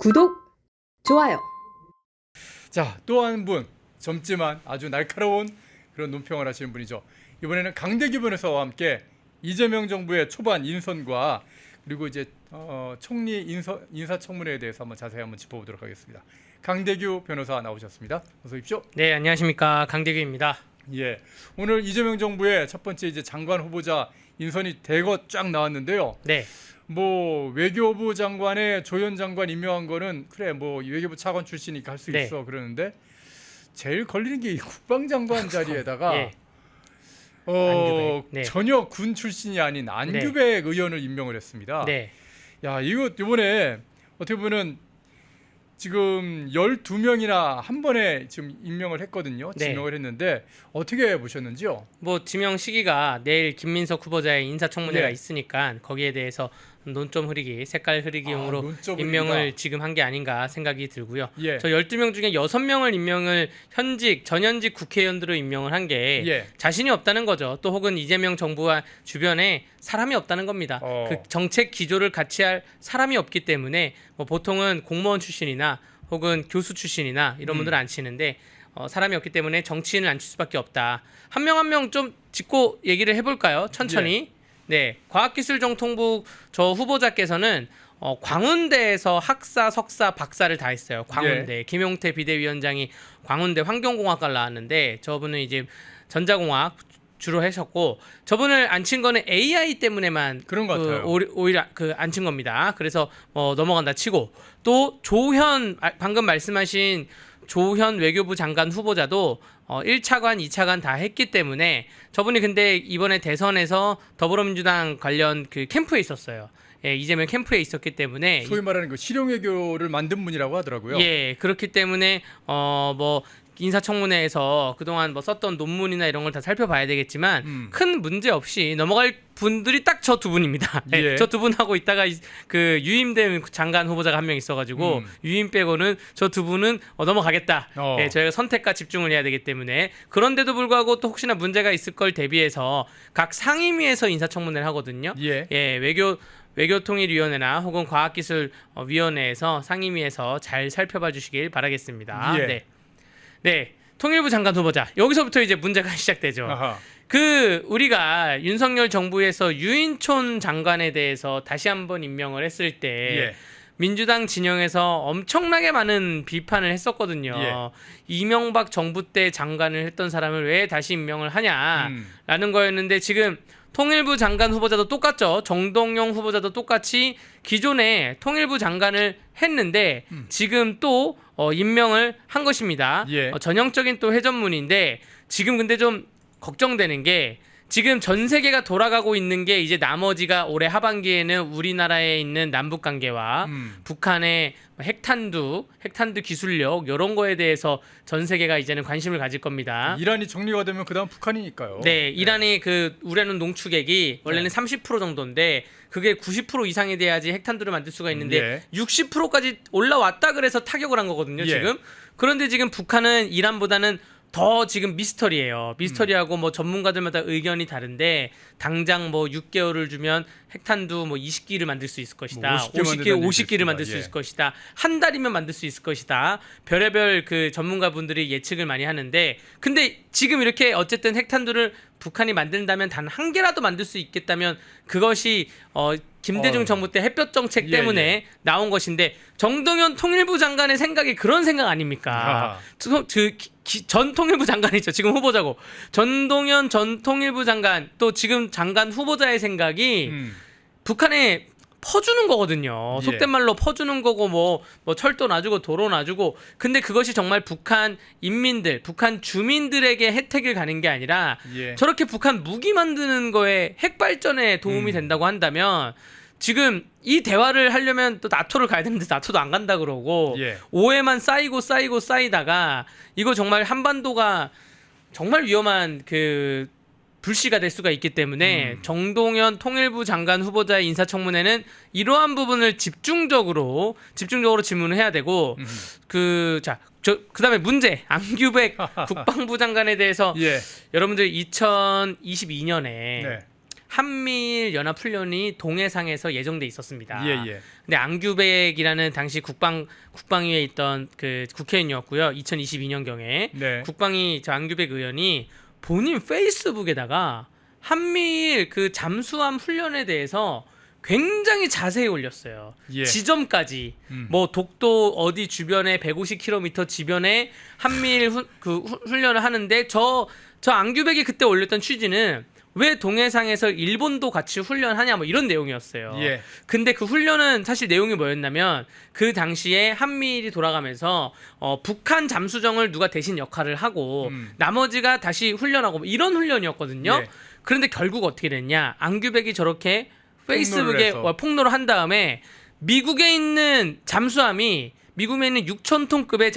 구독, 좋아요. 자, 또 한 분 젊지만 아주 날카로운 그런 논평을 하시는 분이죠. 이번에는 강대규 변호사와 함께 이재명 정부의 초반 인선과 그리고 이제 총리 인사청문회에 대해서 자세히 한번 짚어보도록 하겠습니다. 강대규 변호사 나오셨습니다. 어서 오십시오. 네, 안녕하십니까, 강대규입니다. 예, 오늘 이재명 정부의 첫 번째 이제 장관 후보자 인선이 대거 쫙 나왔는데요. 네, 뭐 외교부 장관에 조현 장관 임명한 거는 그래 뭐 외교부 차관 출신이니까 할 수 네. 있어 그러는데 제일 걸리는 게 이 국방장관 자리에다가 예. 안규백. 네. 전혀 군 출신이 아닌 안규백 의원을 임명을 했습니다. 네, 야, 이거 이번에 어떻게 보면은 지금 12명이나 한 번에 지금 임명을 했거든요. 네. 지명을 했는데 어떻게 보셨는지요? 뭐 지명 시기가 내일 김민석 후보자의 인사청문회가 네. 있으니까 거기에 대해서 논점 흐리기, 색깔 흐리기용으로 논점 임명을 흐리기다. 지금 한 게 아닌가 생각이 들고요. 예. 저 12명 중에 6명을 임명을 전현직 국회의원들로 임명을 한 게 예. 자신이 없다는 거죠. 또 혹은 이재명 정부와 주변에 사람이 없다는 겁니다. 그 정책 기조를 같이 할 사람이 없기 때문에 뭐 보통은 공무원 출신이나 혹은 교수 출신이나 이런 분들은 안 치는데 사람이 없기 때문에 정치인을 안 칠 수밖에 없다. 한 명 한 명 좀 짚고 얘기를 해볼까요? 천천히. 네, 과학기술정통부 저 후보자께서는 광운대에서 학사, 석사, 박사를 다 했어요. 광운대. 김용태 비대위원장이 광운대 환경공학과를 나왔는데 저분은 이제 전자공학 주로 하셨고 저분을 안 친 거는 AI 때문에만 그런 것 같아요. 오히려 안 친 겁니다. 그래서 넘어간다 치고 또 조현 방금 말씀하신 조현 외교부 장관 후보자도 1차관, 2차관 다 했기 때문에 저분이 근데 이번에 대선에서 더불어민주당 관련 그 캠프에 있었어요. 예, 이재명 캠프에 있었기 때문에 소위 말하는 그 실용외교를 만든 분이라고 하더라고요. 예, 그렇기 때문에 뭐 인사청문회에서 그동안 뭐 썼던 논문이나 이런 걸 다 살펴봐야 되겠지만 큰 문제 없이 넘어갈 분들이 딱 저 두 분입니다. 예. 저 두 분하고 있다가 그 유임된 장관 후보자가 한 명 있어가지고 유임 빼고는 저 두 분은 넘어가겠다. 예, 저희가 선택과 집중을 해야 되기 때문에 그런데도 불구하고 또 혹시나 문제가 있을 걸 대비해서 각 상임위에서 인사청문회를 하거든요. 예. 외교통일위원회나 혹은 과학기술위원회에서 상임위에서 잘 살펴봐 주시길 바라겠습니다. 예. 네, 통일부 장관 후보자 여기서부터 이제 문제가 시작되죠. 아하. 우리가 윤석열 정부에서 유인촌 장관에 대해서 다시 한번 임명을 했을 때 예. 민주당 진영에서 엄청나게 많은 비판을 했었거든요. 예. 이명박 정부 때 장관을 했던 사람을 왜 다시 임명을 하냐라는 거였는데 지금 통일부 장관 후보자도 똑같죠. 정동영 후보자도 똑같이 기존에 통일부 장관을 했는데 지금 또 임명을 한 것입니다. 예. 전형적인 또 회전문인데 지금 근데 좀 걱정되는 게 지금 전 세계가 돌아가고 있는 게 이제 나머지가 올해 하반기에는 우리나라에 있는 남북 관계와 북한의 핵탄두 기술력 이런 거에 대해서 전 세계가 이제는 관심을 가질 겁니다. 이란이 정리가 되면 그다음 북한이니까요. 네, 이란이 그 우라늄 농축액이 원래는 30% 정도인데 그게 90% 이상이 돼야지 핵탄두를 만들 수가 있는데 60%까지 올라왔다 그래서 타격을 한 거거든요, 지금. 그런데 지금 북한은 이란보다는 더 지금 미스터리하고 뭐 전문가들마다 의견이 다른데 당장 뭐 6개월을 주면 핵탄두 뭐 20기를 만들 수 있을 것이다. 50기를 만들 수 있을 것이다. 한 달이면 만들 수 있을 것이다. 별의별 그 전문가분들이 예측을 많이 하는데 근데 지금 이렇게 어쨌든 핵탄두를 북한이 만든다면 단 한 개라도 만들 수 있겠다면 그것이 김대중 정부 때 햇볕 정책 때문에 나온 것인데 정동현 통일부 장관의 생각이 그런 생각 아닙니까? 전 통일부 장관이죠. 지금 후보자고. 전동현 전 통일부 장관 또 지금 장관 후보자의 생각이 북한에 퍼주는 거거든요. 속된 말로 퍼주는 거고 뭐 철도 놔주고 도로 놔주고 근데 그것이 정말 북한 인민들, 북한 주민들에게 혜택을 가는 게 아니라 저렇게 북한 무기 만드는 거에 핵 발전에 도움이 된다고 한다면 지금 이 대화를 하려면 또 나토를 가야 되는데 나토도 안 간다 그러고 오해만 쌓이다가 이거 정말 한반도가 정말 위험한 그 불씨가 될 수가 있기 때문에 정동현 통일부 장관 후보자의 인사청문회는 이러한 부분을 집중적으로 질문을 해야 되고 그다음에 문제 안규백 국방부 장관에 대해서 여러분들 2022년에 한미일 연합 훈련이 동해상에서 예정돼 있었습니다. 예. 근데 앙규백이라는 당시 국방위에 있던 그 국회의원이었고요. 2022년 경에 네. 국방위 저 앙규백 의원이 본인 페이스북에다가 한미일 그 잠수함 훈련에 대해서 굉장히 자세히 올렸어요. 예. 지점까지 뭐 독도 어디 주변에 150km 주변에 한미일 훈련을 하는데 저 앙규백이 그때 올렸던 취지는 왜 동해상에서 일본도 같이 훈련하냐 뭐 이런 내용이었어요. 예. 근데 그 훈련은 사실 내용이 뭐였냐면 그 당시에 한미일이 돌아가면서 북한 잠수정을 누가 대신 역할을 하고 나머지가 다시 훈련하고 뭐 이런 훈련이었거든요. 예. 그런데 결국 어떻게 됐냐? 앙규백이 저렇게 페이스북에 폭로를 한 다음에 미국에 있는 잠수함이 미국에 있는 6,000톤급의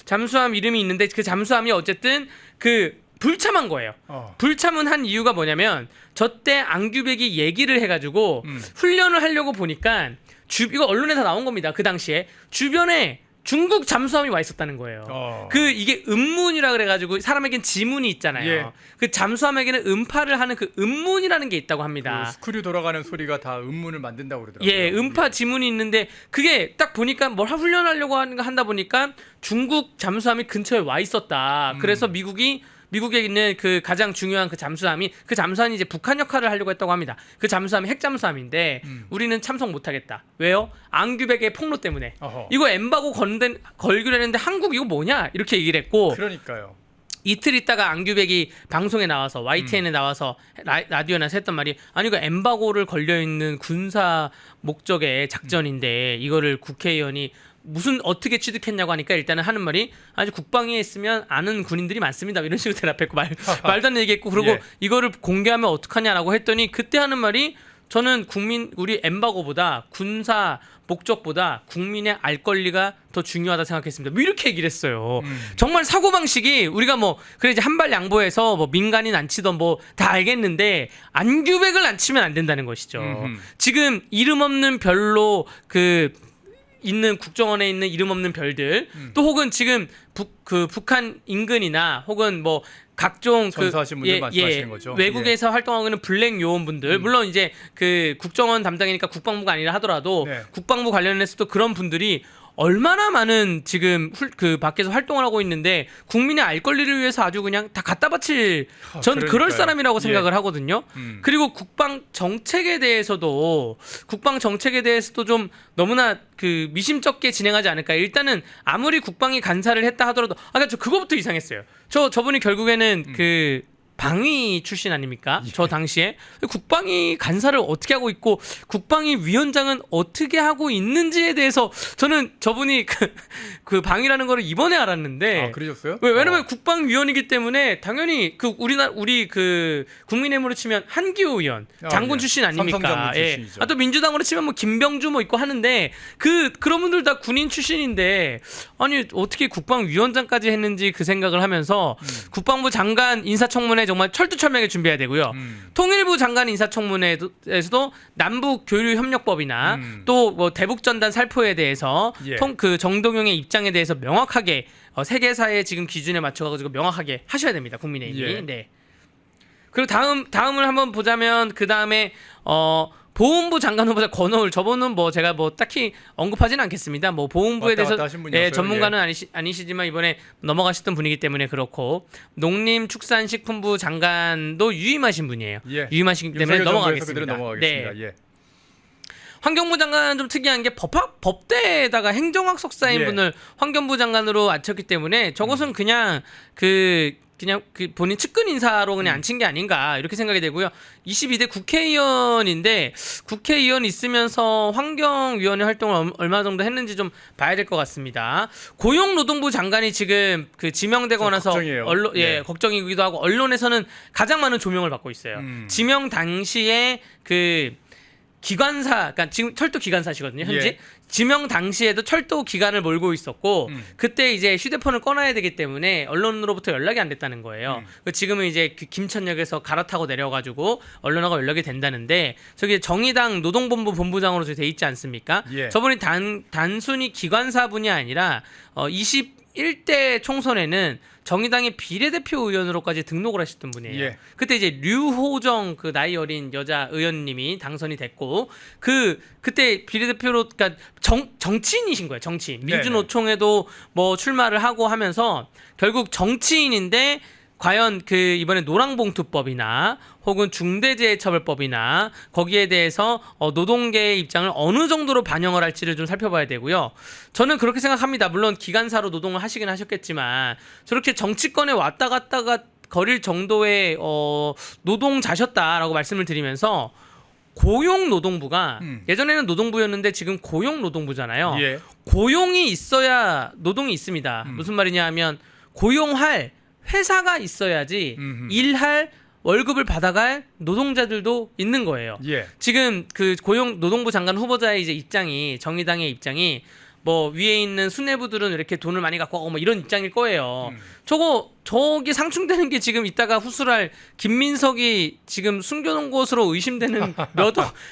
잠수함 이름이 있는데 그 잠수함이 어쨌든 그 불참한 거예요. 불참은 한 이유가 뭐냐면 저때 앙규백이 얘기를 해가지고 훈련을 하려고 보니까 이거 언론에 다 나온 겁니다. 그 당시에 주변에 중국 잠수함이 와 있었다는 거예요. 이게 음문이라 그래가지고 사람에겐 지문이 있잖아요. 예. 그 잠수함에게는 음파를 하는 그 음문이라는 게 있다고 합니다. 그 스크류 돌아가는 소리가 다 음문을 만든다고 그러더라고요. 예, 음파 지문이 있는데 그게 딱 보니까 뭘 훈련하려고 한다 보니까 중국 잠수함이 근처에 와 있었다. 그래서 미국에 있는 그 가장 중요한 그 잠수함이 이제 북한 역할을 하려고 했다고 합니다. 그 잠수함이 핵 잠수함인데 우리는 참석 못하겠다. 왜요? 앙규백의 폭로 때문에. 이거 엠바고 걸기로 했는데 한국 이거 뭐냐? 이렇게 얘기를 했고. 그러니까요. 이틀 있다가 앙규백이 방송에 나와서 YTN에 나와서 라디오에 나서 했던 말이 아니 이거 엠바고를 걸려있는 군사 목적의 작전인데 이거를 국회의원이 무슨 어떻게 취득했냐고 하니까 일단은 하는 말이 아주 국방위에 있으면 아는 군인들이 많습니다. 이런 식으로 대답했고 말도 안 되는 얘기했고 그리고 예. 이거를 공개하면 어떡하냐라고 했더니 그때 하는 말이 저는 우리 엠바고보다 군사 목적보다 국민의 알 권리가 더 중요하다 생각했습니다. 뭐 이렇게 얘기를 했어요. 정말 사고방식이 우리가 뭐 그래 이제 한발 양보해서 뭐 민간인 안 치던 뭐 다 알겠는데 앙규백을 안 치면 안 된다는 것이죠. 지금 이름 없는 별로 있는 국정원에 있는 이름 없는 별들 또 혹은 지금 북한 인근이나 혹은 뭐 각종 전사하신 분들 말씀하시는 거죠. 외국에서 활동하고 있는 블랙 요원분들 물론 이제 그 국정원 담당이니까 국방부가 아니라 하더라도 네. 국방부 관련해서도 그런 분들이 얼마나 많은 지금 그 밖에서 활동을 하고 있는데 국민의 알 권리를 위해서 아주 그냥 다 갖다 바칠 전 그럴 사람이라고 생각을 하거든요. 그리고 국방 정책에 대해서도 좀 너무나 그 미심쩍게 진행하지 않을까. 일단은 아무리 국방이 간사를 했다 하더라도 저 그거부터 이상했어요. 저분이 결국에는 그 방위 출신 아닙니까? 저 당시에 국방위 간사를 어떻게 하고 있고 국방위 위원장은 어떻게 하고 있는지에 대해서 저는 저분이 그 방위라는 거를 이번에 알았는데 그러셨어요? 왜냐면 국방위원이기 때문에 당연히 우리 국민의힘으로 치면 한기호 의원 장군 출신 아닙니까? 삼성장군 출신이죠. 또 민주당으로 치면 뭐 김병주 뭐 있고 하는데 그런 분들 다 군인 출신인데 아니 어떻게 국방위원장까지 했는지 그 생각을 하면서 국방부 장관 인사청문회 정말 철두철미하게 준비해야 되고요. 통일부 장관 인사청문회에서도 남북 교류 협력법이나 또 뭐 대북전단 살포에 대해서 그 정동영의 입장에 대해서 명확하게 세계사의 지금 기준에 맞춰가지고 명확하게 하셔야 됩니다. 국민의힘이. 네. 그리고 다음을 한번 보자면 그 다음에 보훈부 장관 후보자 권오을 저분은 뭐 제가 뭐 딱히 언급하지는 않겠습니다. 뭐 보훈부에 대해서 전문가는 아니시지만 이번에 넘어가셨던 분이기 때문에 그렇고 농림축산식품부 장관도 유임하신 분이에요. 유임하시기 때문에 넘어가겠습니다. 네. 환경부 장관은 좀 특이한 게 법대에다가 행정학 석사인 분을 환경부 장관으로 앉혔기 때문에 저것은 그냥 본인 측근 인사로 그냥 앉힌 게 아닌가 이렇게 생각이 되고요. 22대 국회의원인데 국회의원 있으면서 환경위원회 활동을 얼마 정도 했는지 좀 봐야 될 것 같습니다. 고용노동부 장관이 지금 지명되고 나서 걱정이기도 하고 언론에서는 가장 많은 조명을 받고 있어요. 지명 당시에 기관사, 그러니까 지금 철도 기관사시거든요, 현재. 지명 당시에도 철도 기관을 몰고 있었고 그때 이제 휴대폰을 꺼놔야 되기 때문에 언론으로부터 연락이 안 됐다는 거예요. 지금은 이제 김천역에서 갈아타고 내려가지고 언론하고 연락이 된다는데 저기 정의당 노동본부 본부장으로 돼 있지 않습니까? 저분이 단순히 기관사분이 아니라 2001대 총선에는 정의당의 비례대표 의원으로까지 등록을 하셨던 분이에요. 예. 그때 이제 류호정 그 나이 어린 여자 의원님이 당선이 됐고 그때 비례대표로 그러니까 정치인이신 거예요. 정치인. 민주노총에도 뭐 출마를 하고 하면서 결국 정치인인데 과연 그 이번에 노랑봉투법이나 혹은 중대재해처벌법이나 거기에 대해서 노동계의 입장을 어느 정도로 반영을 할지를 좀 살펴봐야 되고요. 저는 그렇게 생각합니다. 물론 기간사로 노동을 하시긴 하셨겠지만 저렇게 정치권에 왔다 갔다가 거릴 정도의 노동자셨다라고 말씀을 드리면서 고용노동부가 예전에는 노동부였는데 지금 고용노동부잖아요. 예. 고용이 있어야 노동이 있습니다. 무슨 말이냐 하면 고용할 회사가 있어야지 일할 월급을 받아갈 노동자들도 있는 거예요. 예. 지금 그 고용노동부 장관 후보자의 이제 입장이 정의당의 입장이 뭐 위에 있는 수뇌부들은 이렇게 돈을 많이 갖고 가고 뭐 이런 입장일 거예요. 저기 상충되는 게 지금 이따가 후술할 김민석이 지금 숨겨놓은 것으로 의심되는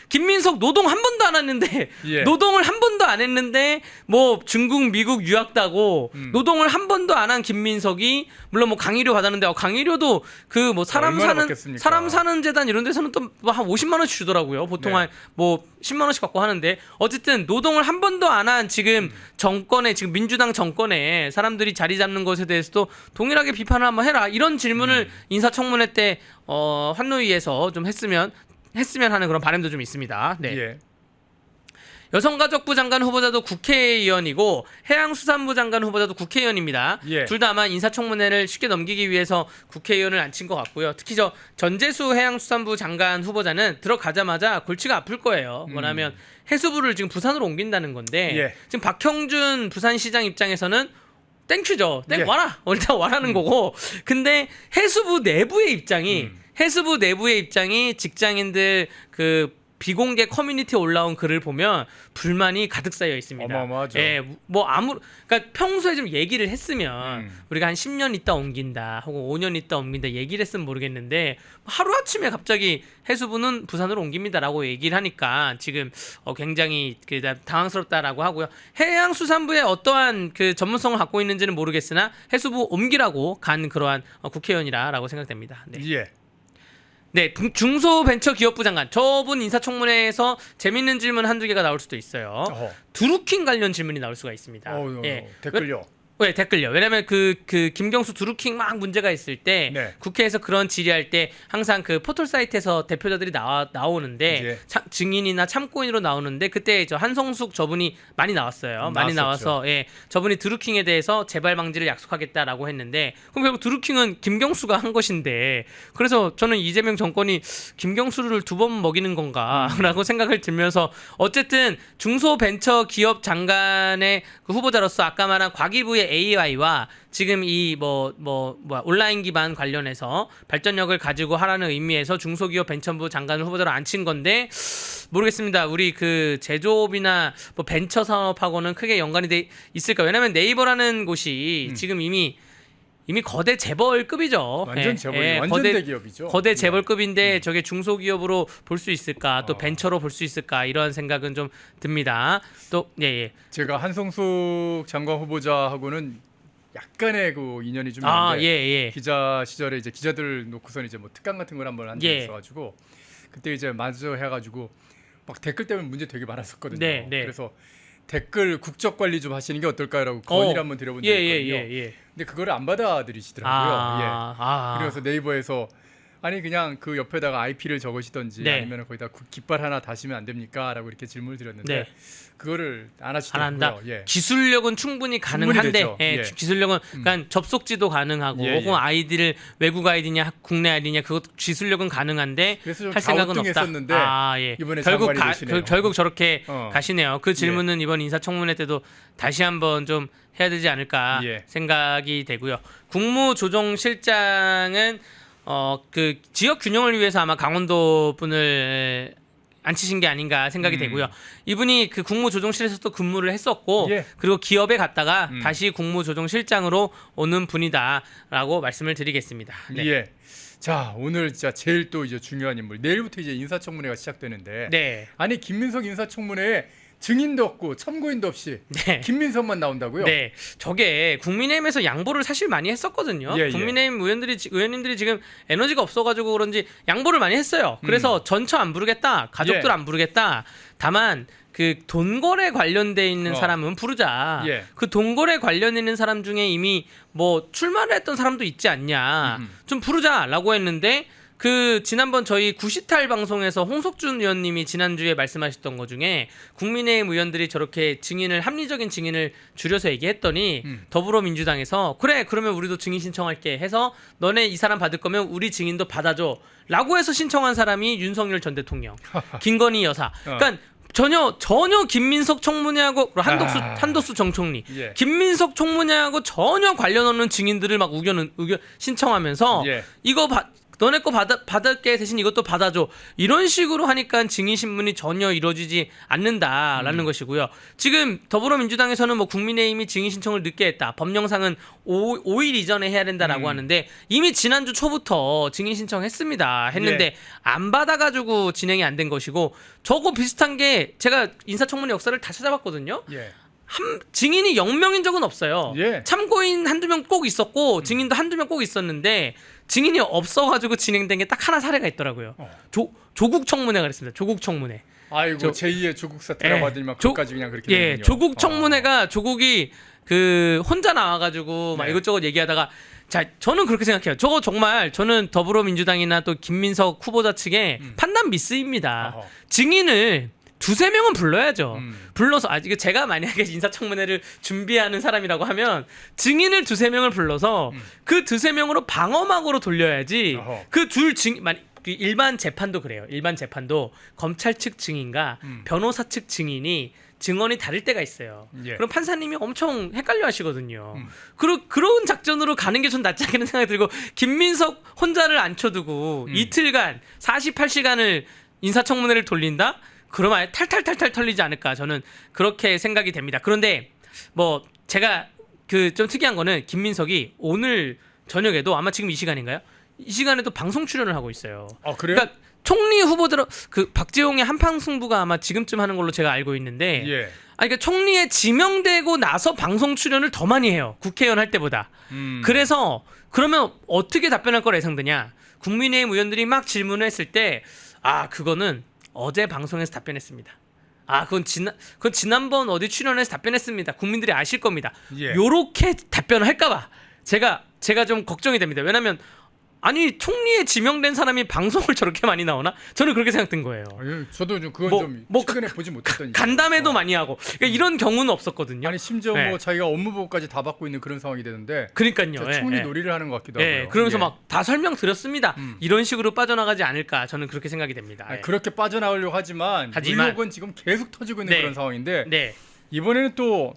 김민석 노동 한 번도 안 했는데 예. 노동을 한 번도 안 했는데 뭐 중국 미국 유학다고 노동을 한 번도 안 한 김민석이 물론 뭐 강의료 받았는데 강의료도 그 뭐 사람 사는 재단 이런 데서는 또 한 50만 원씩 주더라고요. 보통 네. 한 뭐 10만 원씩 받고 하는데 어쨌든 노동을 한 번도 안 한 지금 정권에 지금 민주당 정권에 사람들이 자리 잡는 것에 대해서도 동일하게 비판을 한번 해라 이런 질문을 인사청문회 때 환노위에서 좀 했으면 하는 그런 바람도 좀 있습니다. 네. 예. 여성가족부 장관 후보자도 국회의원이고 해양수산부 장관 후보자도 국회의원입니다. 예. 둘 다 아마 인사청문회를 쉽게 넘기기 위해서 국회의원을 앉힌 것 같고요. 특히 저 전재수 해양수산부 장관 후보자는 들어가자마자 골치가 아플 거예요. 뭐냐면 해수부를 지금 부산으로 옮긴다는 건데 예. 지금 박형준 부산시장 입장에서는 땡큐죠. 예. 와라. 일단 와라는 거고. 근데 해수부 내부의 입장이 직장인들 그 비공개 커뮤니티에 올라온 글을 보면 불만이 가득 쌓여 있습니다. 어마어마하죠. 예, 그러니까 평소에 좀 얘기를 했으면 우리가 한 10년 있다 옮긴다, 혹은 5년 있다 옮긴다 얘기를 했으면 모르겠는데 하루 아침에 갑자기 해수부는 부산으로 옮깁니다라고 얘기를 하니까 지금 굉장히 당황스럽다라고 하고요. 해양수산부에 어떠한 그 전문성을 갖고 있는지는 모르겠으나 해수부 옮기라고 간 그러한 국회의원이라고 생각됩니다. 네. 예. 네, 중소벤처기업부 장관. 저분 인사청문회에서 재밌는 질문 한두 개가 나올 수도 있어요. 두루킹 관련 질문이 나올 수가 있습니다. 예. 댓글요. 왜 댓글요? 왜냐면 그 김경수 두루킹 막 문제가 있을 때 네. 국회에서 그런 질의할 때 항상 그 포털 사이트에서 대표자들이 나오는데 예. 증인이나 참고인으로 나오는데 그때 저 한성숙 저분이 많이 나왔어요. 많이 나와서 저분이 두루킹에 대해서 재발 방지를 약속하겠다라고 했는데 그럼 결국 두루킹은 김경수가 한 것인데 그래서 저는 이재명 정권이 김경수를 2번 먹이는 건가라고 생각을 들면서 어쨌든 중소벤처기업 장관의 그 후보자로서 아까 말한 과기부의 AI와 지금 이 온라인 기반 관련해서 발전력을 가지고 하라는 의미에서 중소기업 벤처부 장관을 후보자로 앉힌 건데 모르겠습니다. 우리 그 제조업이나 뭐 벤처 산업하고는 크게 연관이 돼 있을까? 왜냐면 네이버라는 곳이 지금 이미 거대 재벌급이죠. 완전 재벌, 완전 대기업이죠. 거대 재벌급인데 저게 중소기업으로 볼 수 있을까? 또 벤처로 볼 수 있을까? 이런 생각은 좀 듭니다. 또 제가 한성숙 장관 후보자하고는 약간의 그 인연이 좀 있는데 기자 시절에 이제 기자들 놓고선 이제 뭐 특강 같은 걸 한번 한 적이 있어가지고 그때 이제 마저 해가지고 막 댓글 때문에 문제 되게 많았었거든요. 그래서 댓글 국적 관리 좀 하시는 게 어떨까라고 건의를 한번 드려본 적이 있거든요. 근데 그거를 안 받아들이시더라고요. 그래서 네이버에서 아니 그냥 그 옆에다가 IP를 적으시던지 아니면 거기다 깃발 하나 다시면 안 됩니까?라고 이렇게 질문을 드렸는데 그거를 안 하시더라고요. 기술력은 충분히 가능한데 기술력은 그러니까 접속지도 가능하고 혹은 아이디를 외국 아이디냐 국내 아이디냐 그것 기술력은 가능한데 할 생각은 없다. 이번에 결국 저렇게 가시네요. 그 질문은 이번 인사청문회 때도 다시 한번 좀 해야 되지 않을까 생각이 되고요. 국무조정실장은 그 지역 균형을 위해서 아마 강원도 분을 앉히신 게 아닌가 생각이 되고요. 이분이 그 국무조정실에서도 근무를 했었고 그리고 기업에 갔다가 다시 국무조정실장으로 오는 분이다라고 말씀을 드리겠습니다. 자, 오늘 진짜 제일 또 이제 중요한 인물. 내일부터 이제 인사청문회가 시작되는데 아니 김민석 인사청문회에 증인도 없고 참고인도 없이 네. 김민석만 나온다고요? 네, 저게 국민의힘에서 양보를 사실 많이 했었거든요. 예, 예. 국민의힘 의원님들이 지금 에너지가 없어가지고 그런지 양보를 많이 했어요. 그래서 전처 안 부르겠다, 가족들 예. 안 부르겠다. 다만 그 돈거래 관련돼 있는 사람은 부르자. 예. 그 돈거래 관련 있는 사람 중에 이미 뭐 출마를 했던 사람도 있지 않냐, 좀 부르자라고 했는데. 그 지난번 저희 구시탈 방송에서 홍석준 의원님이 지난주에 말씀하셨던 것 중에 국민의힘 의원들이 저렇게 증인을 합리적인 증인을 줄여서 얘기했더니 더불어민주당에서 그래 그러면 우리도 증인 신청할게 해서 너네 이 사람 받을 거면 우리 증인도 받아줘 라고 해서 신청한 사람이 윤석열 전 대통령 김건희 여사. 그러니까 전혀 김민석 청문회하고 한도수 정 총리, 예. 김민석 청문회하고 전혀 관련 없는 증인들을 막 의견 신청하면서 예. 이거 너네 거 받을게 대신 이것도 받아줘 이런 식으로 하니까 증인 신문이 전혀 이루어지지 않는다라는 것이고요. 지금 더불어민주당에서는 뭐 국민의힘이 증인 신청을 늦게 했다. 법령상은 5일 이전에 해야 된다라고 하는데 이미 지난주 초부터 증인 신청했습니다. 했는데 예. 안 받아가지고 진행이 안 된 것이고 저거 비슷한 게 제가 인사청문회 역사를 다 찾아봤거든요. 예. 증인이 0명인 적은 없어요. 예. 참고인 한두 명 꼭 있었고 증인도 한두 명 꼭 있었는데 증인이 없어가지고 진행된 게 딱 하나 사례가 있더라고요. 조국 청문회가 그랬습니다. 조국 청문회. 아이고 제2의 조국 사태라고 하더니만 그것까지 그냥 그렇게 예, 되는군요. 조국 청문회가 조국이 그 혼자 나와가지고 막 네. 이것저것 얘기하다가 자 저는 그렇게 생각해요. 저거 정말 저는 더불어민주당이나 또 김민석 후보자 측의 판단 미스입니다. 어허. 증인을 두세 명은 불러야죠. 불러서 이게 제가 만약에 인사청문회를 준비하는 사람이라고 하면 증인을 두세 명을 불러서 그 두세 명으로 방어막으로 돌려야지. 어허. 그 일반 재판도 그래요. 일반 재판도 검찰 측 증인과 변호사 측 증인이 증언이 다를 때가 있어요. 예. 그럼 판사님이 엄청 헷갈려 하시거든요. 그런 작전으로 가는 게 좀 낫지 않겠는 생각이 들고 김민석 혼자를 앉혀두고 이틀간 48시간을 인사청문회를 돌린다? 그러면 아예 탈탈탈탈 털리지 않을까 저는 그렇게 생각이 됩니다. 그런데 뭐 제가 그 좀 특이한 거는 김민석이 오늘 저녁에도 아마 지금 이 시간인가요? 이 시간에도 방송 출연을 하고 있어요. 그래요? 그러니까 총리 후보들 그 박재홍의 한판 승부가 아마 지금쯤 하는 걸로 제가 알고 있는데, 예. 그러니까 총리에 지명되고 나서 방송 출연을 더 많이 해요. 국회의원 할 때보다. 그래서 그러면 어떻게 답변할 거라 예상되냐? 국민의힘 의원들이 막 질문을 했을 때, 그거는 어제 방송에서 답변했습니다. 그건 지난번 어디 출연해서 답변했습니다. 국민들이 아실 겁니다. 예. 요렇게 답변을 할까봐 제가 좀 걱정이 됩니다. 왜냐하면 아니 총리에 지명된 사람이 방송을 저렇게 많이 나오나? 저는 그렇게 생각된 거예요. 저도 좀 그건 최근에 보지 못했던 간담회도 많이 하고 그러니까 이런 경우는 없었거든요. 아니 심지어 네. 뭐 자기가 업무보고까지 다 받고 있는 그런 상황이 되는데 그러니까요. 총리 예. 놀이를 하는 것 같기도 하고요. 그러면서 예. 막 다 설명드렸습니다. 이런 식으로 빠져나가지 않을까 저는 그렇게 생각이 됩니다. 예. 그렇게 빠져나오려고 하지만 의혹은 지금 계속 터지고 있는 네. 그런 상황인데 네. 이번에는 또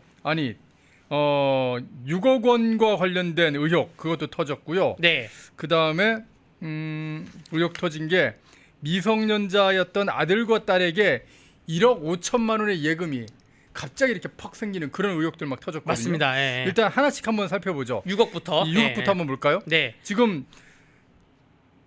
6억 원과 관련된 의혹 그것도 터졌고요. 네. 그 다음에 의혹 터진 게 미성년자였던 아들과 딸에게 1억 5천만 원의 예금이 갑자기 이렇게 퍽 생기는 그런 의혹들 막 터졌거든요. 맞습니다. 예. 일단 하나씩 한번 살펴보죠. 6억부터. 이 6억부터 한번 볼까요? 네. 지금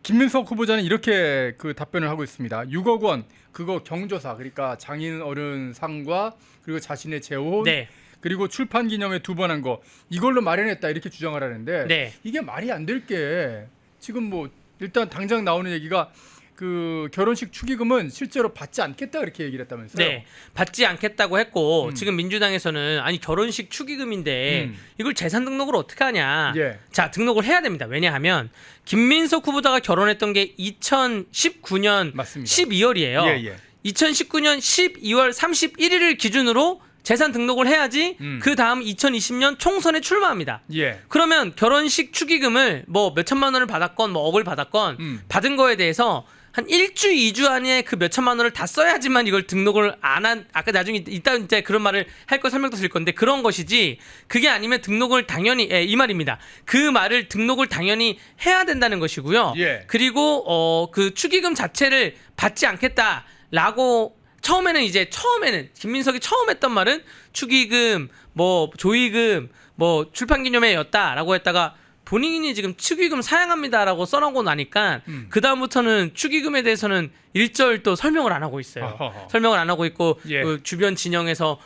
김민석 후보자는 이렇게 그 답변을 하고 있습니다. 6억 원 그거 경조사 그러니까 장인 어른 상과 그리고 자신의 재혼 네. 그리고 출판 기념회 2번 한 거 이걸로 마련했다 이렇게 주장을 하는데 네. 이게 말이 안 될 게 지금 뭐 일단 당장 나오는 얘기가 그 결혼식 축의금은 실제로 받지 않겠다 그렇게 얘기를 했다면서요. 네, 받지 않겠다고 했고 지금 민주당에서는 아니 결혼식 축의금인데 이걸 재산 등록을 어떻게 하냐. 예. 자, 등록을 해야 됩니다. 왜냐하면 김민석 후보자가 결혼했던 게 2019년 맞습니다. 12월이에요. 예, 예. 2019년 12월 31일을 기준으로 재산 등록을 해야지 그 다음 2020년 총선에 출마합니다. 예. 그러면 결혼식 축의금을 뭐 몇천만 원을 받았건 뭐 억을 받았건 받은 거에 대해서 한 1주, 2주 안에 그 몇천만 원을 다 써야지만 이걸 등록을 안 한, 아까 나중에 이따 이제 그런 말을 할 거 설명도 드릴 건데 그런 것이지 그게 아니면 등록을 당연히, 이 말입니다. 그 말을 등록을 당연히 해야 된다는 것이고요. 예. 그리고, 그 축의금 자체를 받지 않겠다라고 처음에는 김민석이 처음 했던 말은 축의금, 뭐 조의금, 뭐 출판기념회였다라고 했다가 본인이 지금 축의금 사양합니다라고 써놓고 나니까 그 다음부터는 축의금에 대해서는 일절 또 설명을 안 하고 있어요. 어허허. 설명을 안 하고 있고 예. 그 주변 진영에서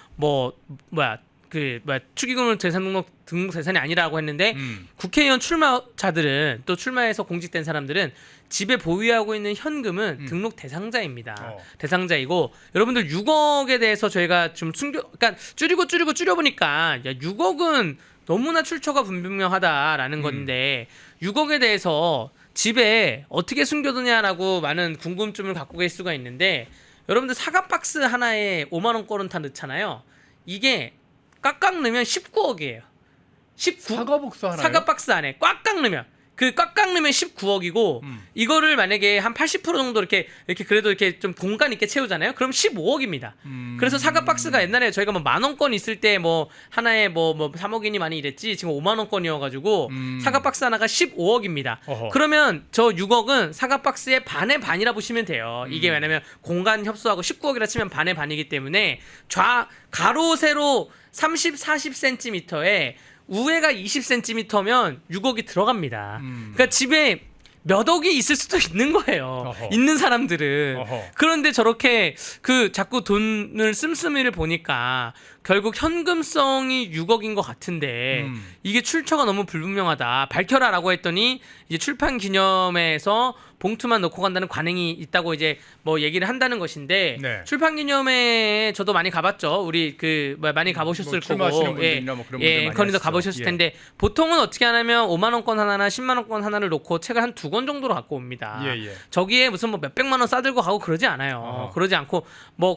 축의금을 등록 대상이 아니라고 했는데 국회의원 출마자들은 또 출마해서 공직된 사람들은 집에 보유하고 있는 현금은 등록 대상자입니다. 대상자이고 여러분들 6억에 대해서 저희가 좀 그러니까 줄여보니까 6억은 너무나 출처가 불분명하다라는 건데 6억에 대해서 집에 어떻게 숨겨두냐라고 많은 궁금증을 갖고 계실 수가 있는데 여러분들 사과 박스 하나에 5만 원권은 다 넣잖아요. 이게 꽉꽉 넣으면 19억이에요. 사과 복수 하나요? 사과 박스 안에 꽉꽉 넣으면 그 꽉꽉 넣으면 19억이고 이거를 만약에 한 80% 정도 이렇게 그래도 이렇게 좀 공간 있게 채우잖아요. 그럼 15억입니다. 그래서 사과 박스가 옛날에 저희가 뭐 만 원권 있을 때 뭐 하나에 뭐 3억이니 많이 이랬지 지금 5만 원권이어가지고 사과 박스 하나가 15억입니다. 그러면 저 6억은 사과 박스의 반의 반이라 보시면 돼요. 이게 왜냐면 공간 협소하고 19억이라 치면 반의 반이기 때문에 가로 세로 30, 40cm에 우회가 20cm면 6억이 들어갑니다. 그러니까 집에 몇 억이 있을 수도 있는 거예요. 어허. 있는 사람들은. 어허. 그런데 저렇게 그 자꾸 돈을 씀씀이를 보니까 결국 현금성이 6억인 것 같은데 이게 출처가 너무 불분명하다. 밝혀라라고 했더니 이제 출판 기념회에서 봉투만 넣고 간다는 관행이 있다고 이제 뭐 얘기를 한다는 것인데 네. 출판 기념회에 저도 많이 가봤죠. 우리 많이 가보셨을 뭐 거고, 출마하시는 분들이나 뭐 그런 분들 많이 건의도 하시죠. 가보셨을 예. 텐데 보통은 어떻게 하냐면 5만 원권 하나나 10만 원권 하나를 놓고 책을 한 2권 정도로 갖고 옵니다. 예. 저기에 무슨 뭐 몇백만 원 싸들고 가고 그러지 않아요. 그러지 않고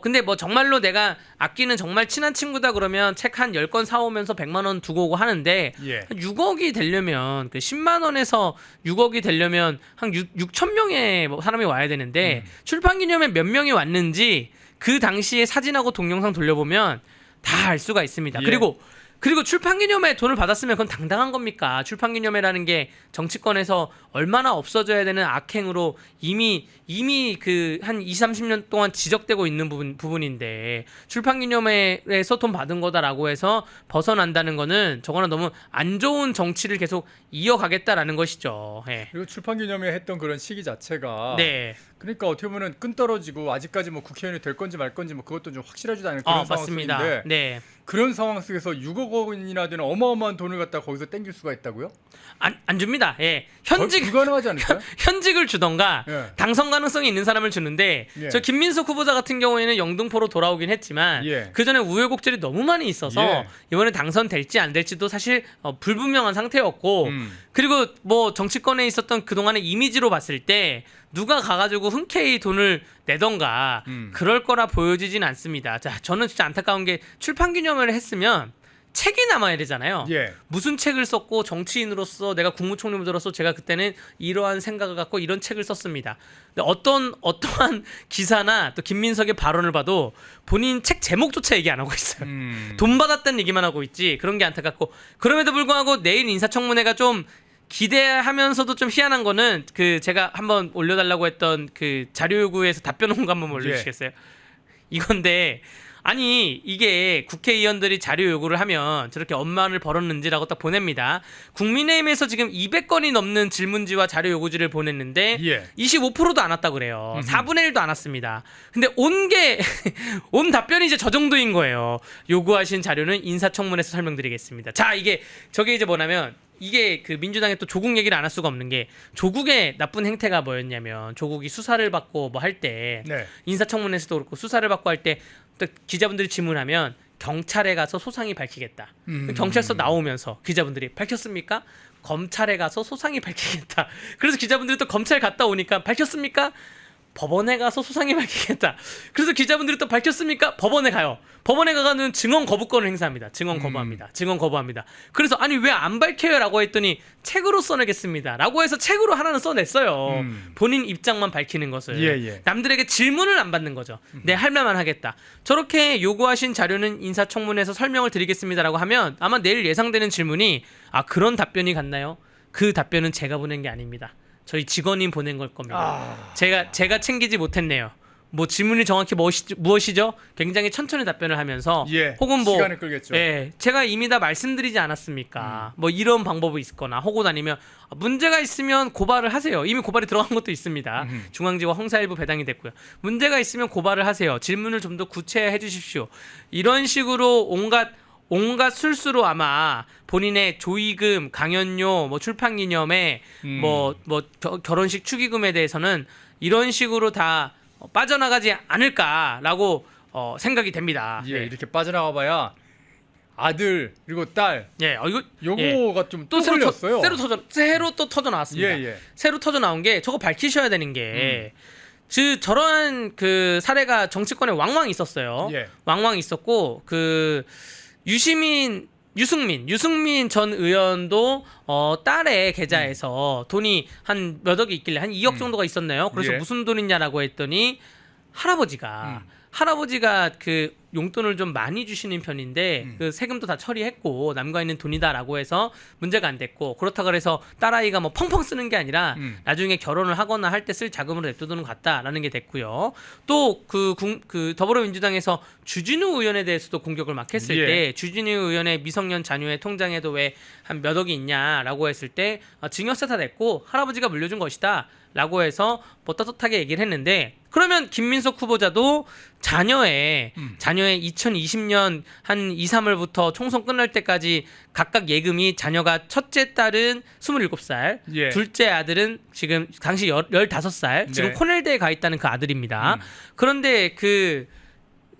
근데 정말로 내가 아끼는 정말 친한 친구다 그러면 책 한 10권 사오면서 100만 원 두고 오고 하는데 예. 6억이 되려면 그 10만 원에서 6억이 되려면 한 6천 명의 사람이 와야 되는데 출판 기념회 몇 명이 왔는지 그 당시에 사진하고 동영상 돌려보면 다 알 수가 있습니다. 예. 그리고 출판기념회 돈을 받았으면 그건 당당한 겁니까? 출판기념회라는 게 정치권에서 얼마나 없어져야 되는 악행으로 이미 그 한 20, 30년 동안 지적되고 있는 부분인데 출판기념회에서 돈 받은 거다라고 해서 벗어난다는 거는 저거는 너무 안 좋은 정치를 계속 이어가겠다라는 것이죠. 예. 그리고 출판기념회 했던 그런 시기 자체가 네. 그러니까 어떻게 보면 끈 떨어지고 아직까지 뭐 국회의원이 될 건지 말 건지 뭐 그것도 좀 확실하지도 않은 그런 상황 맞습니다. 속인데 네. 그런 상황 속에서 6억 원이나 되는 어마어마한 돈을 갖다 거기서 땡길 수가 있다고요? 안 줍니다. 예. 불가능하지 않을까요? 현직을 주던가 예. 당선 가능성이 있는 사람을 주는데 예. 저 김민석 후보자 같은 경우에는 영등포로 돌아오긴 했지만 예. 그 전에 우여곡절이 너무 많이 있어서 예. 이번에 당선될지 안 될지도 사실 불분명한 상태였고 그리고 뭐 정치권에 있었던 그동안의 이미지로 봤을 때 누가 가가지고 흔쾌히 돈을 내던가 그럴 거라 보여지진 않습니다. 자, 저는 진짜 안타까운 게 출판기념회를 했으면 책이 남아야 되잖아요. 예. 무슨 책을 썼고 정치인으로서 내가 국무총리로서 제가 그때는 이러한 생각을 갖고 이런 책을 썼습니다. 근데 어떠한 기사나 또 김민석의 발언을 봐도 본인 책 제목조차 얘기 안 하고 있어요. 돈 받았다는 얘기만 하고 있지. 그런 게 안타깝고 그럼에도 불구하고 내일 인사청문회가 좀 기대하면서도 좀 희한한 거는 그 제가 한번 올려달라고 했던 그 자료 요구에서 답변 온 거 한번 올려주시겠어요? 이건데 아니 이게 국회의원들이 자료 요구를 하면 저렇게 엄마를 벌었는지라고 딱 보냅니다. 국민의힘에서 지금 200건이 넘는 질문지와 자료 요구지를 보냈는데 예. 25%도 안 왔다 그래요. 4분의 1도 안 왔습니다. 근데 온 답변이 이제 저 정도인 거예요. 요구하신 자료는 인사청문회에서 설명드리겠습니다. 자, 저게 이제 뭐냐면 이게 그 민주당의 또 조국 얘기를 안 할 수가 없는 게 조국의 나쁜 행태가 뭐였냐면 조국이 수사를 받고 뭐 할 때 네. 인사청문회에서도 그렇고 수사를 받고 할 때 또 기자분들이 질문하면 경찰에 가서 소상히 밝히겠다. 경찰서 나오면서 기자분들이 밝혔습니까? 검찰에 가서 소상히 밝히겠다. 그래서 기자분들이 또 검찰 갔다 오니까 밝혔습니까? 법원에 가서 소상히 밝히겠다. 그래서 기자분들이 또 밝혔습니까? 법원에 가요. 법원에 가가는 증언 거부권을 행사합니다. 증언 거부합니다. 그래서 아니 왜 안 밝혀요라고 했더니 책으로 써내겠습니다라고 해서 책으로 하나는 써냈어요. 본인 입장만 밝히는 것을. 예. 남들에게 질문을 안 받는 거죠. 네, 할 말만 하겠다. 저렇게 요구하신 자료는 인사청문회에서 설명을 드리겠습니다라고 하면 아마 내일 예상되는 질문이 그런 답변이 같나요? 그 답변은 제가 보낸 게 아닙니다. 저희 직원인 보낸 걸 겁니다. 제가 챙기지 못했네요. 뭐 질문이 정확히 무엇이죠? 굉장히 천천히 답변을 하면서 예, 혹은 뭐 시간을 끌겠죠. 예, 제가 이미 다 말씀드리지 않았습니까? 뭐 이런 방법이 있거나 혹은 아니면 문제가 있으면 고발을 하세요. 이미 고발이 들어간 것도 있습니다. 중앙지와 홍사일부 배당이 됐고요. 문제가 있으면 고발을 하세요. 질문을 좀 더 구체화해 주십시오. 이런 식으로 온갖 술수로 아마 본인의 조의금, 강연료, 뭐 출판기념회, 뭐 결혼식 축의금에 대해서는 이런 식으로 다 빠져나가지 않을까라고 생각이 됩니다. 예, 이렇게 빠져나가봐야 아들 그리고 딸. 예, 이거 요거가 좀 또 또 걸렸어요. 새로 또 터져 나왔습니다. 예, 예. 새로 터져 나온 게 저거 밝히셔야 되는 게 저런 그 사례가 정치권에 왕왕 있었어요. 예. 왕왕 있었고 그 유승민 전 의원도 딸의 계좌에서 돈이 한 몇 억이 있길래 한 2억 정도가 있었네요. 그래서 예. 무슨 돈이냐라고 했더니 할아버지가 그 용돈을 좀 많이 주시는 편인데 그 세금도 다 처리했고 남과 있는 돈이다라고 해서 문제가 안 됐고, 그렇다 그래서 딸아이가 뭐 펑펑 쓰는 게 아니라 나중에 결혼을 하거나 할 때 쓸 자금으로 냅두는 것 같다라는 게 됐고요. 또 그 더불어민주당에서 주진우 의원에 대해서도 공격을 막 했을 예. 때 주진우 의원의 미성년 자녀의 통장에도 왜 한 몇 억이 있냐라고 했을 때 증여세 다 냈고 할아버지가 물려준 것이다 라고 해서 뭐 떳떳하게 얘기를 했는데, 그러면 김민석 후보자도 자녀의 2020년 한 2, 3월부터 총선 끝날 때까지 각각 예금이 자녀가 첫째 딸은 27살, 예. 둘째 아들은 지금 당시 15살, 지금 네. 코넬대에 가 있다는 그 아들입니다. 그런데 그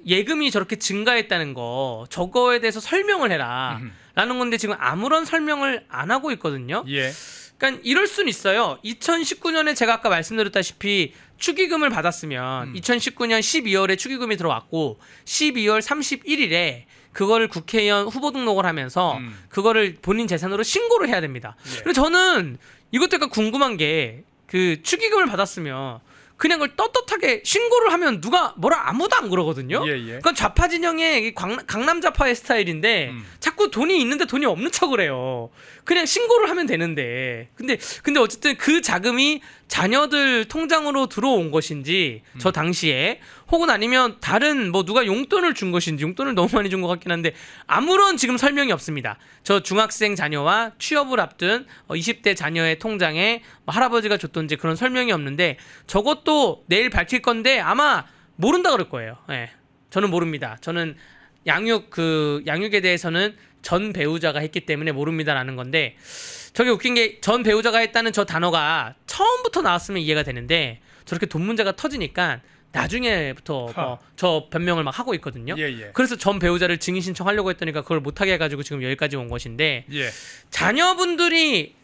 예금이 저렇게 증가했다는 거, 저거에 대해서 설명을 해라 라는 건데 지금 아무런 설명을 안 하고 있거든요. 예. 그러니까 이럴 수는 있어요. 2019년에 제가 아까 말씀드렸다시피 축의금을 받았으면 2019년 12월에 축의금이 들어왔고 12월 31일에 그거를 국회의원 후보 등록을 하면서 그거를 본인 재산으로 신고를 해야 됩니다. 예. 그래서 저는 이것도 약간 궁금한 게, 그 축의금을 받았으면 그냥 그걸 떳떳하게 신고를 하면 누가 뭐라 아무도 안 그러거든요. 예, 예. 그건 좌파 진영의 강남 좌파의 스타일인데 자꾸 돈이 있는데 돈이 없는 척을 해요. 그냥 신고를 하면 되는데. 근데 어쨌든 그 자금이 자녀들 통장으로 들어온 것인지 저 당시에, 혹은 아니면 다른 뭐 누가 용돈을 준 것인지, 용돈을 너무 많이 준 것 같긴 한데 아무런 지금 설명이 없습니다. 저 중학생 자녀와 취업을 앞둔 20대 자녀의 통장에 뭐 할아버지가 줬던지 그런 설명이 없는데, 저것도 내일 밝힐 건데 아마 모른다 그럴 거예요. 예. 저는 모릅니다. 저는 양육에 대해서는 전 배우자가 했기 때문에 모릅니다라는 건데, 저게 웃긴 게 전 배우자가 했다는 저 단어가 처음부터 나왔으면 이해가 되는데 저렇게 돈 문제가 터지니까 나중에부터 저 변명을 막 하고 있거든요. 예, 예. 그래서 전 배우자를 증인 신청하려고 했더니까 그걸 못하게 해가지고 지금 여기까지 온 것인데, 예. 자녀분들이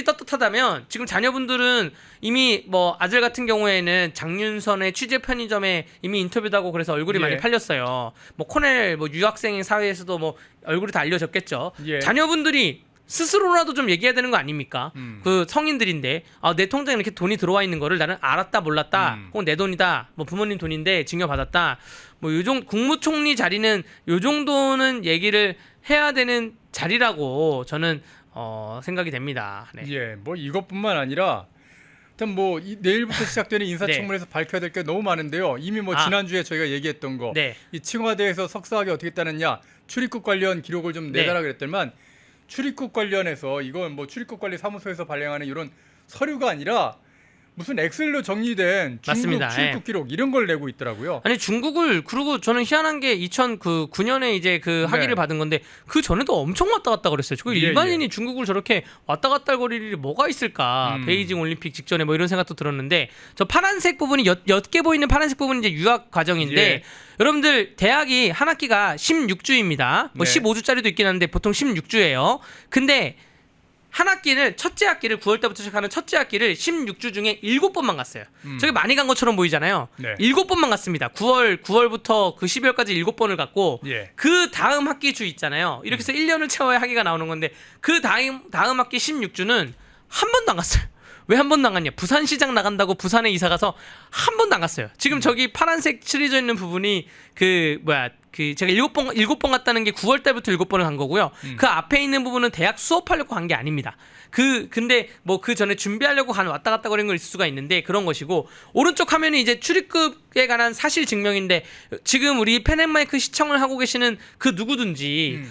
떳떳하다면 지금 자녀분들은 이미 뭐 아들 같은 경우에는 장윤선의 취재 편의점에 이미 인터뷰도 하고 그래서 얼굴이 예. 많이 팔렸어요. 뭐 코넬 뭐 유학생 사회에서도 뭐 얼굴이 다 알려졌겠죠. 예. 자녀분들이 스스로라도 좀 얘기해야 되는 거 아닙니까? 그 성인들인데 내 통장에 이렇게 돈이 들어와 있는 거를 나는 알았다 몰랐다, 혹은 내 돈이다, 뭐 부모님 돈인데 증여받았다, 뭐 요정 국무총리 자리는 요 정도는 얘기를 해야 되는 자리라고 저는 생각이 됩니다. 네. 예, 뭐 이것뿐만 아니라 일단 뭐 내일부터 시작되는 인사청문회에서 밝혀야 될 게 너무 많은데요. 이미 뭐 지난주에 저희가 얘기했던 거, 네. 이 칭화대에서 석사학위 어떻게 따느냐, 출입국 관련 기록을 좀 내달라 그랬더니만 출입국 관련해서 이건 뭐 출입국 관리 사무소에서 발행하는 이런 서류가 아니라 무슨 엑셀로 정리된 중국 맞습니다. 출입국 예. 기록 이런 걸 내고 있더라고요. 아니 중국을, 그리고 저는 희한한 게 2009년에 이제 그 학위를 네. 받은 건데 그 전에도 엄청 왔다 갔다 그랬어요. 그 예, 일반인이 중국을 저렇게 왔다 갔다 거릴 일이 뭐가 있을까? 베이징 올림픽 직전에 뭐 이런 생각도 들었는데, 저 파란색 부분이 옅게 보이는 파란색 부분이 이제 유학 과정인데 예. 여러분들 대학이 한 학기가 16주입니다. 뭐 네. 15주짜리도 있긴 한데 보통 16주예요. 근데 한 학기를, 첫째 학기를 9월 때부터 시작하는 첫째 학기를 16주 중에 7번만 갔어요. 저게 많이 간 것처럼 보이잖아요. 네. 7번만 갔습니다. 9월부터 그 12월까지 7번을 갔고, 예. 그 다음 학기 주 있잖아요. 이렇게 해서 1년을 채워야 학기가 나오는 건데 그 다음 학기 16주는 한 번도 안 갔어요. 왜 한 번도 안 갔냐? 부산시장 나간다고 부산에 이사 가서 한 번도 안 갔어요. 지금 저기 파란색 칠해져 있는 부분이 제가 7번 갔다는 게 9월 달부터 7번을 간 거고요. 그 앞에 있는 부분은 대학 수업하려고 간 게 아닙니다. 근데 뭐 그 전에 준비하려고 왔다 갔다 거리는 걸 있을 수가 있는데 그런 것이고, 오른쪽 화면이 이제 출입국에 관한 사실 증명인데, 지금 우리 펜앤마이크 시청을 하고 계시는 그 누구든지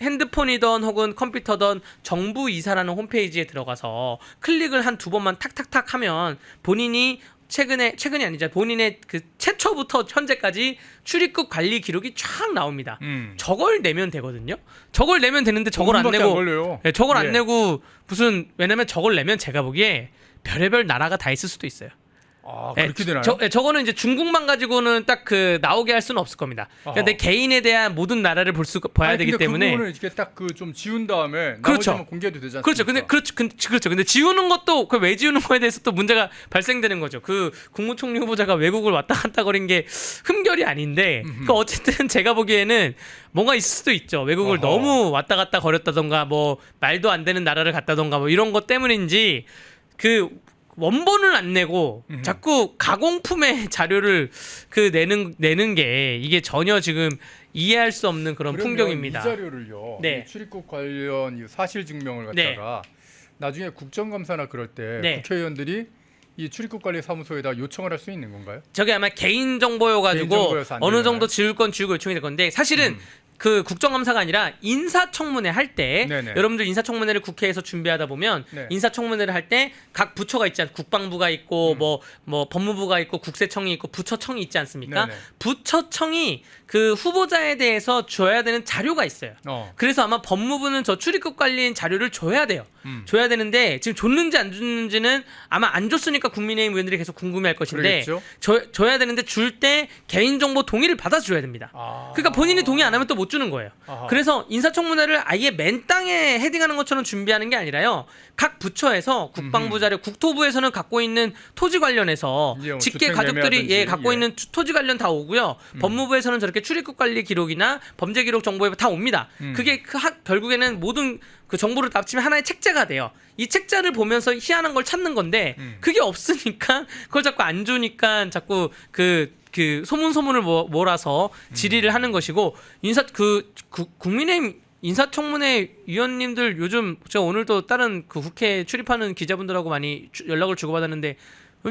핸드폰이든 혹은 컴퓨터든 정부 이사라는 홈페이지에 들어가서 클릭을 한 2번만 탁탁탁 하면 본인이 최근이 아니죠. 본인의 그 최초부터 현재까지 출입국 관리 기록이 쫙 나옵니다. 저걸 내면 되거든요. 저걸 내면 되는데 저걸 안 5분밖에 내고, 안 걸려요. 네, 저걸 예. 안 내고 왜냐면 저걸 내면 제가 보기에 별의별 나라가 다 있을 수도 있어요. 아, 그렇게 되나요? 저거는 이제 중국만 가지고는 딱 그 나오게 할 수는 없을 겁니다. 근데 개인에 대한 모든 나라를 봐야 되기 때문에. 그 부분을 이렇게 딱 그 좀 지운 다음에 그렇죠. 나머지만 공개도 되지 않습니까? 그렇죠. 그렇죠. 근데 지우는 것도 그 왜 지우는 거에 대해서 또 문제가 발생되는 거죠. 그 국무총리 후보자가 외국을 왔다 갔다 거린 게 흠결이 아닌데, 그 어쨌든 제가 보기에는 뭔가 있을 수도 있죠. 외국을 너무 왔다 갔다 거렸다던가 뭐 말도 안 되는 나라를 갔다던가 뭐 이런 것 때문인지 그 원본을 안 내고 자꾸 가공품의 자료를 내는 게 이게 전혀 지금 이해할 수 없는 그런 그러면 풍경입니다. 이 자료를요. 네. 이 출입국 관련 이 사실 증명을 갖다가 나중에 국정감사나 그럴 때 네. 국회의원들이 이 출입국관리사무소에다 요청을 할 수 있는 건가요? 저게 아마 개인 정보여가지고 개인정보여서 안 어느 되나요? 정도 지울 건 지우고 요청이 될 건데, 사실은 그 국정감사가 아니라 인사청문회 할 때, 네네. 여러분들 인사청문회를 국회에서 준비하다 보면 네. 인사청문회를 할 때 각 부처가 있지 않습니까? 국방부가 있고 뭐 법무부가 있고 국세청이 있고 부처청이 있지 않습니까? 네네. 부처청이 그 후보자에 대해서 줘야 되는 자료가 있어요. 그래서 아마 법무부는 저 출입국 관리인 자료를 줘야 돼요. 줘야 되는데 지금 줬는지 안 줬는지는 아마 안 줬으니까 국민의힘 의원들이 계속 궁금해할 것인데, 그러겠죠? 줘야 되는데 줄 때 개인정보 동의를 받아줘야 됩니다. 그러니까 본인이 동의 안 하면 또 못 주는 거예요. 그래서 인사청문회를 아예 맨 땅에 헤딩하는 것처럼 준비하는 게 아니라요, 각 부처에서 국방부 자료, 국토부에서는 갖고 있는 토지 관련해서 예, 뭐 직계 주택 가족들이 매매하든지, 갖고 예. 있는 토지 관련 다 오고요. 법무부에서는 저렇게 출입국 관리 기록이나 범죄 기록 정보에 다 옵니다. 그게 결국에는 모든 그 정보를 합치면 하나의 책자가 돼요. 이 책자를 보면서 희한한 걸 찾는 건데 그게 없으니까 그걸 자꾸 안 주니까 자꾸 그 소문을 몰아서 질의를 하는 것이고, 국민의힘 인사청문회 위원님들 요즘 제가 오늘도 다른 그 국회 출입하는 기자분들하고 많이 연락을 주고받았는데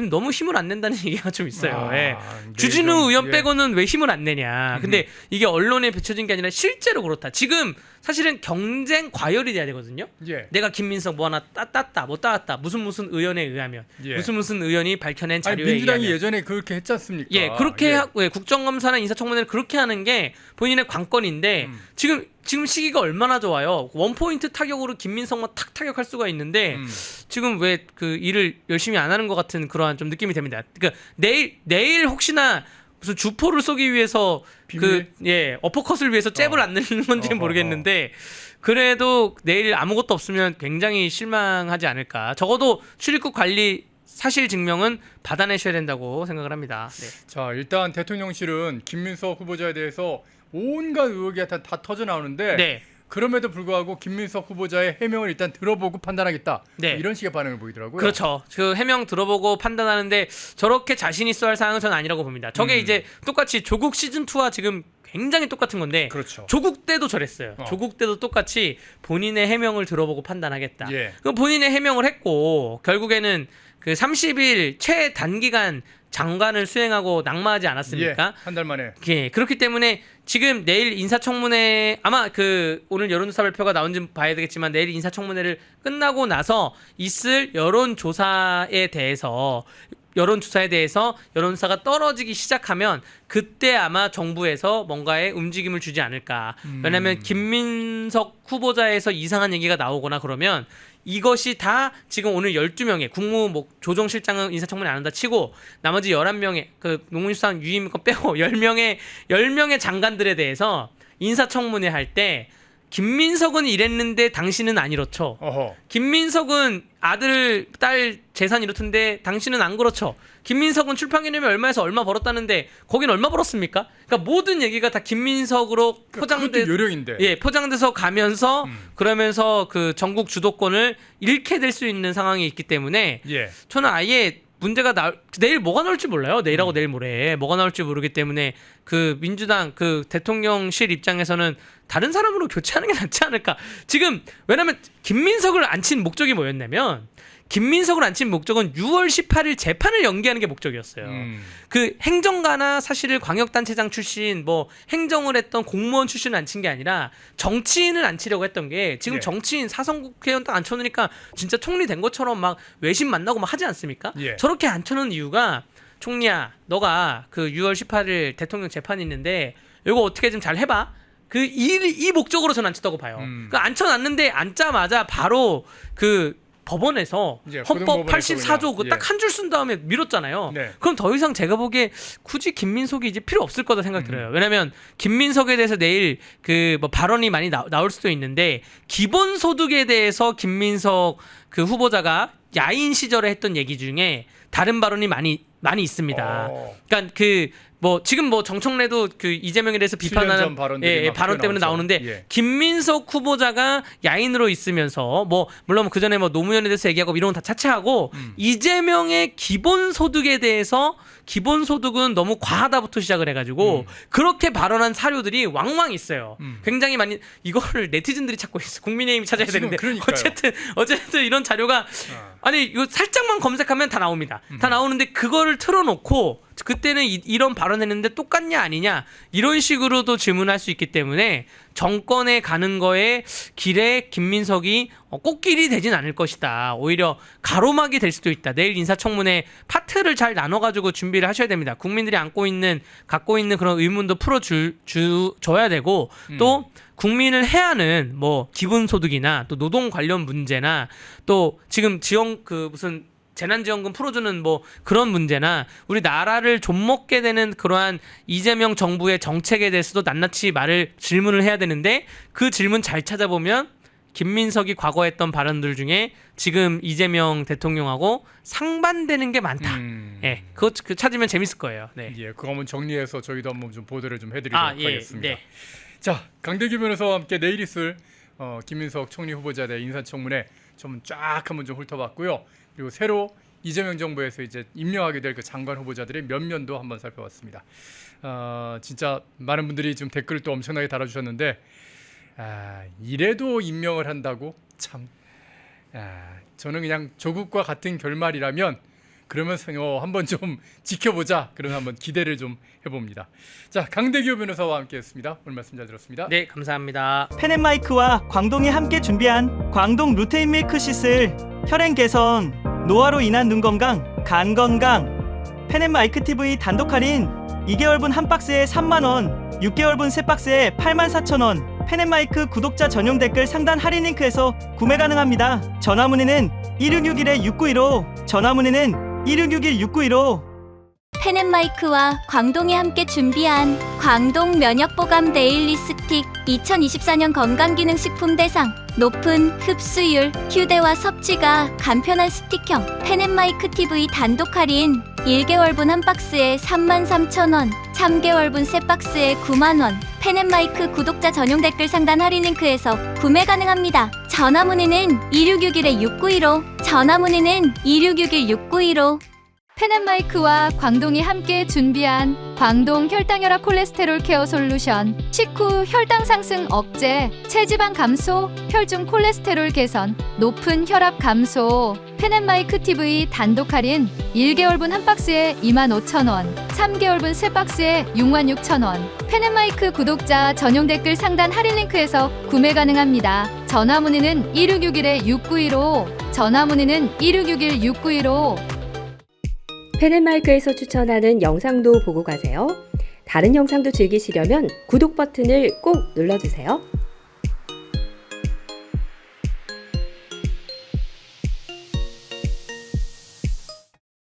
너무 힘을 안 낸다는 얘기가 좀 있어요. 예. 주진우 의원 빼고는 왜 힘을 안 내냐. 근데 이게 언론에 비춰진 게 아니라 실제로 그렇다. 지금 사실은 경쟁 과열이 돼야 되거든요. 예. 내가 김민석 뭐 하나 따왔다 무슨 의원에 의하면 무슨 의원이 밝혀낸 자료에 민주당이 의하면. 예전에 그렇게 했지 않습니까? 예, 그렇게 국정감사나 인사청문회를 그렇게 하는 게 본인의 관건인데, 지금 시기가 얼마나 좋아요. 원포인트 타격으로 김민석만 탁 타격할 수가 있는데 지금 왜 그 일을 열심히 안 하는 것 같은 그러한 좀 느낌이 됩니다. 그러니까 내일 혹시나 무슨 주포를 쏘기 위해서 어퍼컷을 위해서 잽을 안 내는 건지는 모르겠는데, 그래도 내일 아무것도 없으면 굉장히 실망하지 않을까. 적어도 출입국 관리 사실 증명은 받아내셔야 된다고 생각을 합니다. 네. 자, 일단 대통령실은 김민석 후보자에 대해서 온갖 의혹이 다 터져 나오는데, 네. 그럼에도 불구하고 김민석 후보자의 해명을 일단 들어보고 판단하겠다. 네. 이런 식의 반응을 보이더라고요. 그렇죠. 그 해명 들어보고 판단하는데 저렇게 자신 있어 할 사항은 저는 아니라고 봅니다. 저게 이제 똑같이 조국 시즌 2와 지금 굉장히 똑같은 건데, 그렇죠. 조국 때도 저랬어요. 조국 때도 똑같이 본인의 해명을 들어보고 판단하겠다. 예. 그럼 본인의 해명을 했고 결국에는 그 30일 최단기간 장관을 수행하고 낙마하지 않았습니까? 한 달 만에. 예, 그렇기 때문에 지금 내일 인사청문회, 아마 그 오늘 여론조사 발표가 나온지 봐야 되겠지만 내일 인사청문회를 끝나고 나서 있을 여론조사에 대해서 여론조사가 떨어지기 시작하면 그때 아마 정부에서 뭔가의 움직임을 주지 않을까. 왜냐하면 김민석 후보자에서 이상한 얘기가 나오거나 그러면 이것이 다 지금 오늘 12명의 조정실장은 인사청문회 안 한다 치고 나머지 11명의 그 농림수산 유임권 빼고 10명의 장관들에 대해서 인사청문회 할 때 김민석은 이랬는데 당신은 안 이렇죠. 김민석은 아들, 딸 재산 이렇던데 당신은 안 그렇죠. 김민석은 출판기념회 얼마에서 얼마 벌었다는데 거긴 얼마 벌었습니까? 그러니까 모든 얘기가 다 김민석으로 그것도 요령인데. 예, 포장돼서 가면서 그러면서 그 전국 주도권을 잃게 될 수 있는 상황이 있기 때문에 저는 아예 문제가 내일 뭐가 나올지 몰라요. 내일하고 내일 모레 뭐가 나올지 모르기 때문에 그 민주당 그 대통령실 입장에서는 다른 사람으로 교체하는 게 낫지 않을까. 지금 왜냐면 김민석을 앉힌 목적이 뭐였냐면 김민석을 앉힌 목적은 6월 18일 재판을 연기하는 게 목적이었어요. 그 행정가나 사실 광역단체장 출신 뭐 행정을 했던 공무원 출신을 앉힌 게 아니라 정치인을 앉히려고 했던 게 지금 예. 정치인 사선 국회의원 딱 앉혀놓으니까 진짜 총리 된 것처럼 막 외신 만나고 막 하지 않습니까? 예. 저렇게 앉혀놓은 이유가 총리야 너가 그 6월 18일 대통령 재판이 있는데 이거 어떻게 좀 잘 해봐. 이 목적으로 저는 앉혔다고 봐요. 그 앉혀놨는데 앉자마자 바로 그 법원에서 이제 헌법 고등법원에서 84조 그냥, 딱 한 줄 쓴 다음에 밀었잖아요. 네. 그럼 더 이상 제가 보기에 굳이 김민석이 이제 필요 없을 거다 생각 들어요. 왜냐면 김민석에 대해서 내일 그 뭐 발언이 많이 나올 수도 있는데 기본소득에 대해서 김민석 그 후보자가 야인 시절에 했던 얘기 중에 다른 발언이 많이 있습니다. 그러니까 그 뭐 지금 뭐 정청래도 그 이재명에 대해서 비판하는 발언 때문에 나오는데 예. 김민석 후보자가 야인으로 있으면서 뭐 물론 그 전에 뭐 노무현에 대해서 얘기하고 이런 건 다 차치하고 이재명의 기본소득에 대해서 기본소득은 너무 과하다부터 시작을 해가지고 그렇게 발언한 사료들이 왕왕 있어요. 굉장히 많이 이거를 네티즌들이 찾고 있어. 국민의힘이 찾아야 되는데 그러니까요. 어쨌든 이런 자료가 아니 이거 살짝만 검색하면 다 나옵니다. 다 나오는데 그거를 틀어놓고 그때는 이런 발언했는데 똑같냐 아니냐 이런 식으로도 질문할 수 있기 때문에 정권에 가는 거에 길에 김민석이 꽃길이 되진 않을 것이다. 오히려 가로막이 될 수도 있다. 내일 인사청문회 파트를 잘 나눠가지고 준비를 하셔야 됩니다. 국민들이 갖고 있는 그런 의문도 풀어줘야 되고 또 국민을 해하는 뭐 기본소득이나 또 노동 관련 문제나 또 지금 지원 그 무슨 재난지원금 풀어주는 뭐 그런 문제나 우리 나라를 좀먹게 되는 그러한 이재명 정부의 정책에 대해서도 낱낱이 질문을 해야 되는데 그 질문 잘 찾아보면 김민석이 과거에 했던 발언들 중에 지금 이재명 대통령하고 상반되는 게 많다. 예, 그거 찾으면 재밌을 거예요. 네. 예, 그거 한번 정리해서 저희도 한번 좀 보도를 좀 해드리도록 하겠습니다. 네. 자, 강대규 변호사와 함께 내일 있을 김민석 총리 후보자에 대한 인사청문회 좀 쫙 한번 좀 훑어봤고요. 그리고 새로 이재명 정부에서 이제 임명하게 될 그 장관 후보자들의 면면도 한번 살펴봤습니다. 진짜 많은 분들이 지금 댓글을 또 엄청나게 달아주셨는데 이래도 임명을 한다고 참 저는 그냥 조국과 같은 결말이라면 그러면 한번 좀 지켜보자. 그런 한번 기대를 좀 해봅니다. 자, 강대규 변호사와 함께했습니다. 오늘 말씀 잘 들었습니다. 네, 감사합니다. 펜앤마이크와 광동이 함께 준비한 광동 루테인 밀크 시슬 혈행 개선, 노화로 인한 눈 건강, 간 건강. 펜앤마이크 TV 단독 할인 2개월분 한 박스에 3만원, 6개월분 세 박스에 84,000원. 펜앤마이크 구독자 전용 댓글 상단 할인 링크에서 구매 가능합니다. 전화 문의는 1661-6915, 전화 문의는 1661-6915. 펜앤마이크와 광동이 함께 준비한 광동 면역보감 데일리 스틱 2024년 건강기능식품 대상 높은 흡수율, 휴대와 섭취가 간편한 스틱형 펜앤마이크 TV 단독 할인 1개월분 한 박스에 33,000원, 3개월분 세 박스에 9만원. 펜앤마이크 구독자 전용 댓글 상단 할인 링크에서 구매 가능합니다. 전화 문의는 2661-6915, 전화 문의는 2661-6915. 펜앤마이크와 광동이 함께 준비한 광동 혈당혈압 콜레스테롤 케어 솔루션 식후 혈당 상승 억제, 체지방 감소, 혈중 콜레스테롤 개선, 높은 혈압 감소. 펜앤마이크 TV 단독 할인 1개월분 한 박스에 25,000원, 3개월분 세 박스에 66,000원. 펜앤마이크 구독자 전용 댓글 상단 할인 링크에서 구매 가능합니다. 전화 문의는 1661-6915, 전화 문의는 1661-6915. 펜앤마이크에서 추천하는 영상도 보고 가세요. 다른 영상도 즐기시려면 구독 버튼을 꼭 눌러주세요.